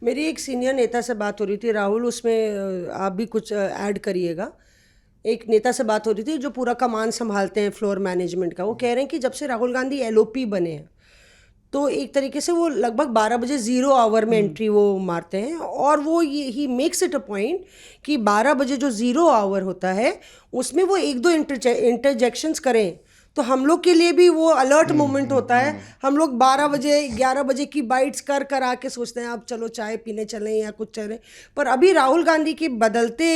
मेरी एक सीनियर नेता से बात हो रही थी राहुल, उसमें आप भी कुछ ऐड करिएगा। एक नेता से बात हो रही थी जो पूरा कमान संभालते हैं फ्लोर मैनेजमेंट का। वो कह रहे हैं कि जब से राहुल गांधी एलओपी बने हैं तो एक तरीके से वो लगभग 12 बजे 0 आवर में एंट्री वो मारते हैं, और वो ये he makes it a point कि 12 बजे जो 0 आवर होता है उसमें वो एक दो इंटरजेक्शंस करें तो हम लोग के लिए भी वो अलर्ट मोमेंट होता है। हम लोग 12 बजे 11 बजे की बाइट्स कर कर आके सोचते हैं अब चलो चाय पीने चलें या कुछ चलें, पर अभी राहुल गांधी के बदलते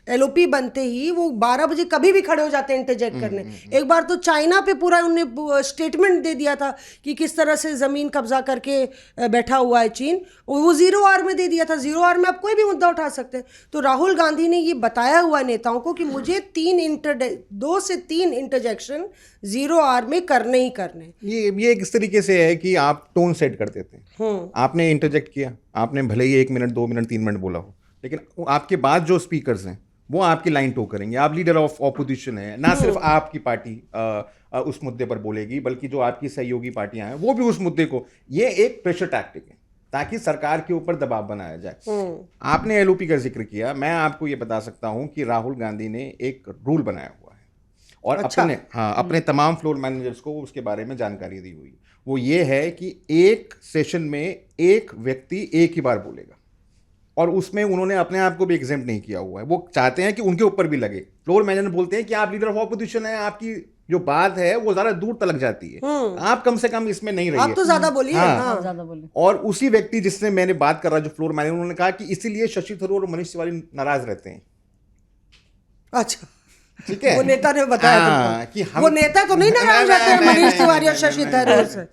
एलओपी बनते ही वो 12 बजे कभी भी खड़े हो जाते हैं इंटरजेक्ट करने। एक बार तो चाइना पे पूरा उन्होंने स्टेटमेंट दे दिया था कि किस तरह से ज़मीन कब्जा करके बैठा हुआ है चीन, वो 0 आवर में दे दिया था। 0 आवर में आप कोई भी मुद्दा उठा सकते हैं। तो राहुल गांधी ने ये बताया हुआ नेताओं को कि मुझे 2 से 3 इंटरजेक्शन 0 आवर में करने ही करने। ये किस तरीके से है कि आप टोन सेट कर देते हैं। आपने इंटरजेक्ट किया, आपने भले ही 1 मिनट 2 मिनट 3 मिनट बोला हो, लेकिन आपके बाद जो स्पीकर्स हैं वो आपकी लाइन टो करेंगे। आप लीडर ऑफ ऑपोजिशन है, ना सिर्फ आपकी पार्टी उस मुद्दे पर बोलेगी, बल्कि जो आपकी सहयोगी पार्टियां हैं वो भी उस मुद्दे को। ये एक प्रेशर टैक्टिक है ताकि सरकार के ऊपर दबाव बनाया जाए। आपने एलओपी का जिक्र किया, मैं आपको ये बता सकता हूं कि राहुल गांधी ने एक रूल बनाया हुआ है और अच्छा। अपने तमाम फ्लोर मैनेजर्स को उसके बारे में जानकारी दी हुई। वो ये है कि एक सेशन में एक व्यक्ति एक ही बार बोलेगा, और उसमें उन्होंने अपने आप को भी एग्जेम्प्ट नहीं किया हुआ है। वो चाहते हैं कि उनके ऊपर भी लगे। फ्लोर मैनेजर बोलते हैं कि आप लीडर ऑफ ऑपोजिशन है, आपकी जो बात है वो ज्यादा दूर तक जाती है, आप कम से कम इसमें नहीं रहिए, आप तो ज्यादा बोलिए। हाँ। ज्यादा बोले। और उसी व्यक्ति जिससे मैंने बात कर रहा, जो फ्लोर मैनेजर, उन्होंने कहा कि इसीलिए शशि थरूर और मनीष तिवारी नाराज रहते हैं। अच्छा, ठीक है, वो नेता ने बताया तुमको? कि वो नेता तो नहीं नाराज रहते हैं मनीष तिवारी और शशि थरूर से?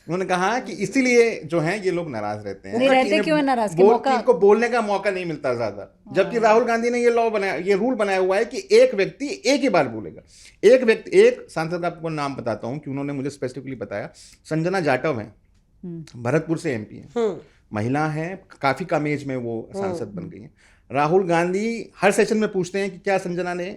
उन्होंने कहा कि इसीलिए जो है ये लोग नाराज रहते हैं। नहीं रहते क्यों है नाराज? के मौका इनको बोलने का मौका नहीं मिलता ज्यादा, जबकि राहुल गांधी ने ये लॉ बनाया, ये रूल बनाया हुआ है कि एक व्यक्ति एक ही बार बोलेगा। एक सांसद का आपको नाम बताता हूं कि उन्होंने मुझे स्पेसिफिकली बताया। संजना जाटव है, भरतपुर से एमपी है, महिला है, काफी कम एज में वो सांसद बन गई है। राहुल गांधी हर सेशन में पूछते हैं कि क्या संजना ने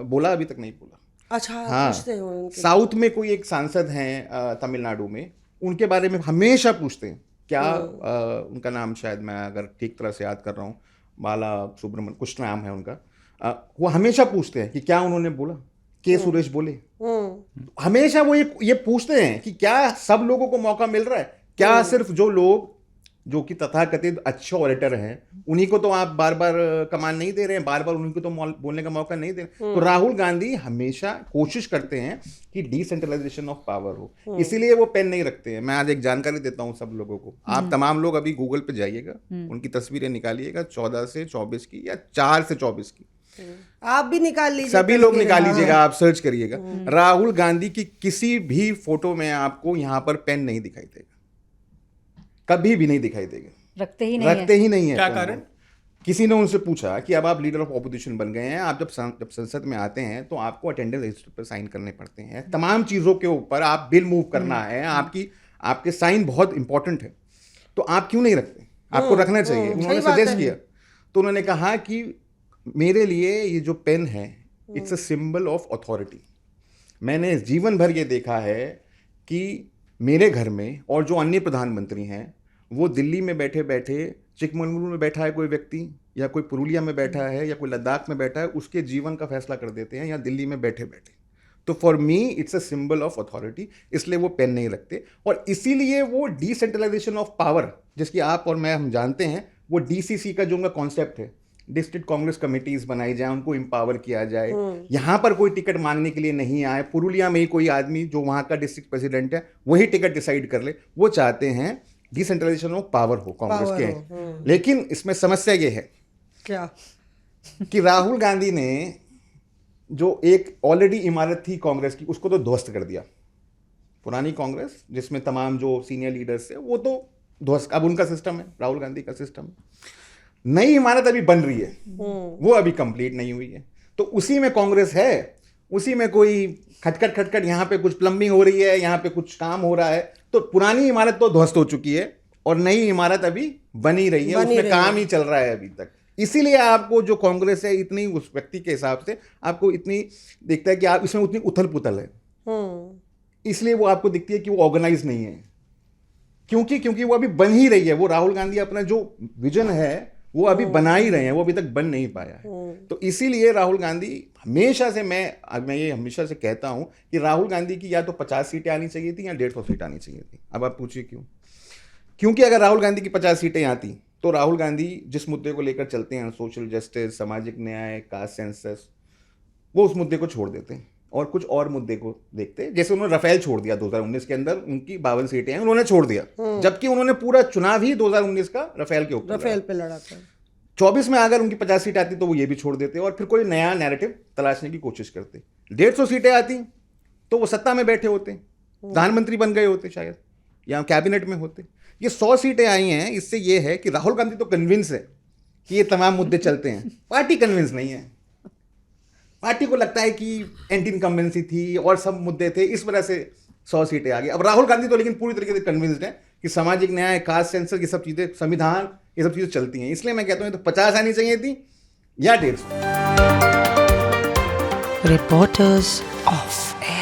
बोला, अभी तक नहीं बोला। अच्छा, हाँ, पूछते हैं उनके। साउथ में कोई एक सांसद हैं तमिलनाडु में, उनके बारे में हमेशा पूछते हैं क्या उनका नाम, शायद मैं अगर ठीक तरह से याद कर रहा हूँ, बाला सुब्रमण्यम कुछ नाम है उनका। वो हमेशा पूछते हैं कि क्या उन्होंने बोला, के सुरेश बोले। हमेशा वो ये पूछते हैं कि क्या सब लोगों को मौका मिल रहा है, क्या सिर्फ जो लोग जो कि तथाकथित अच्छे ऑडिटर हैं उन्हीं को तो आप बार बार कमान नहीं दे रहे हैं, बार बार उन्हीं को तो बोलने का मौका नहीं दे रहे। तो राहुल गांधी हमेशा कोशिश करते हैं कि डिसेंट्रलाइजेशन ऑफ पावर हो, इसीलिए वो पेन नहीं रखते हैं। मैं आज एक जानकारी देता हूं सब लोगों को, आप तमाम लोग अभी गूगल पे जाइएगा, उनकी तस्वीरें निकालिएगा 14 से 24 की या 4 से 24 की, आप भी निकाल लीजिए, सभी लोग निकाल लीजिएगा, आप सर्च करिएगा। राहुल गांधी की किसी भी फोटो में आपको यहां पर पेन नहीं दिखाई देगा, कभी भी नहीं दिखाई देगा, रखते ही नहीं है। क्या कारण? किसी ने उनसे पूछा कि अब आप लीडर ऑफ ऑपोजिशन बन गए हैं, आप जब संसद में आते हैं तो आपको अटेंडेंस रजिस्टर पर साइन करने पड़ते हैं, तमाम चीजों के ऊपर आप बिल मूव करना है, आपके साइन बहुत इंपॉर्टेंट है, तो आप क्यों नहीं रखते? आपको रखना चाहिए। उन्होंने सजेस्ट किया, तो उन्होंने कहा कि मेरे लिए ये जो पेन है it's a symbol of authority. मैंने जीवन भर ये देखा है कि मेरे घर में और जो अन्य प्रधानमंत्री हैं वो दिल्ली में बैठे बैठे, चिकमंगलुरु में बैठा है कोई व्यक्ति, या कोई पुरुलिया में बैठा है, या कोई लद्दाख में बैठा है, उसके जीवन का फैसला कर देते हैं, या दिल्ली में बैठे बैठे। तो for me it's a symbol of authority, इसलिए वो पेन नहीं रखते। और इसीलिए वो डिसेंट्रलाइजेशन ऑफ पावर, जिसकी आप और मैं हम जानते हैं, वो डीसीसी का जो उनका कॉन्सेप्ट है, डिस्ट्रिक्ट कांग्रेस कमेटीज बनाई जाए, उनको एम्पावर किया जाए, यहाँ पर कोई टिकट मांगने के लिए नहीं आए, पुरुलिया में ही कोई आदमी जो वहाँ का डिस्ट्रिक्ट प्रेसिडेंट है वही टिकट डिसाइड कर ले। वो चाहते हैं डिसेंट्रलाइजेशन ऑफ पावर हो कांग्रेस के। लेकिन इसमें समस्या ये है क्या कि राहुल गांधी ने जो एक ऑलरेडी इमारत थी कांग्रेस की, उसको तो ध्वस्त कर दिया। पुरानी कांग्रेस जिसमें तमाम जो सीनियर लीडर्स थे वो तो ध्वस्त, अब उनका सिस्टम है, राहुल गांधी का सिस्टम। नई इमारत अभी बन रही है, वो अभी कंप्लीट नहीं हुई है, तो उसी में कांग्रेस है, उसी में कोई खटखट यहाँ पे कुछ प्लम्बिंग हो रही है, यहाँ पे कुछ काम हो रहा है। तो पुरानी इमारत तो ध्वस्त हो चुकी है और नई इमारत अभी बनी रही है, उसमें काम ही चल रहा है अभी तक। इसीलिए आपको जो कांग्रेस है इतनी, उस व्यक्ति के हिसाब से आपको इतनी दिखता है कि आप इसमें उतनी उथल पुथल है, इसलिए वो आपको दिखती है कि वो ऑर्गेनाइज नहीं है। क्योंकि वो अभी बन ही रही है। वो राहुल गांधी अपना जो विजन है वो अभी बना ही रहे हैं, वो अभी तक बन नहीं पाया है। तो इसीलिए राहुल गांधी हमेशा से, मैं ये हमेशा से कहता हूं कि राहुल गांधी की या तो 50 सीटें आनी चाहिए थी या 150 सीट आनी चाहिए थी। अब आप पूछिए क्यों? क्योंकि अगर राहुल गांधी की 50 सीटें आती तो राहुल गांधी जिस मुद्दे को लेकर चलते हैं, सोशल जस्टिस, सामाजिक न्याय, कास्ट सेंसस, वो उस मुद्दे को छोड़ देते और कुछ और मुद्दे को देखते। जैसे उन्होंने रफेल छोड़ दिया 2019 के अंदर, उनकी 52 सीटें हैं, उन्होंने छोड़ दिया, जबकि उन्होंने पूरा चुनाव ही 2019 का रफेल के ऊपर, रफेल पे लड़ा था। 24 में अगर उनकी 50 सीट आती तो वो ये भी छोड़ देते और फिर कोई नया नैरेटिव तलाशने की कोशिश करते। 150 सीटें आती तो वो सत्ता में बैठे होते, प्रधानमंत्री बन गए होते शायद, या कैबिनेट में होते। ये 100 सीटें आई हैं, इससे ये है कि राहुल गांधी तो कन्विंस है कि ये तमाम मुद्दे चलते हैं, पार्टी कन्विंस नहीं है। पार्टी को लगता है कि एंटी इनकम्बेंसी थी और सब मुद्दे थे, इस वजह से 100 सीटें आ गई। अब राहुल गांधी तो लेकिन पूरी तरीके से कन्विंस्ड है कि सामाजिक न्याय, कास्ट सेंसर, ये सब चीजें, संविधान, ये सब चीजें चलती हैं। इसलिए मैं कहता हूं तो 50 आनी चाहिए थी या 150। Reporters Off Air.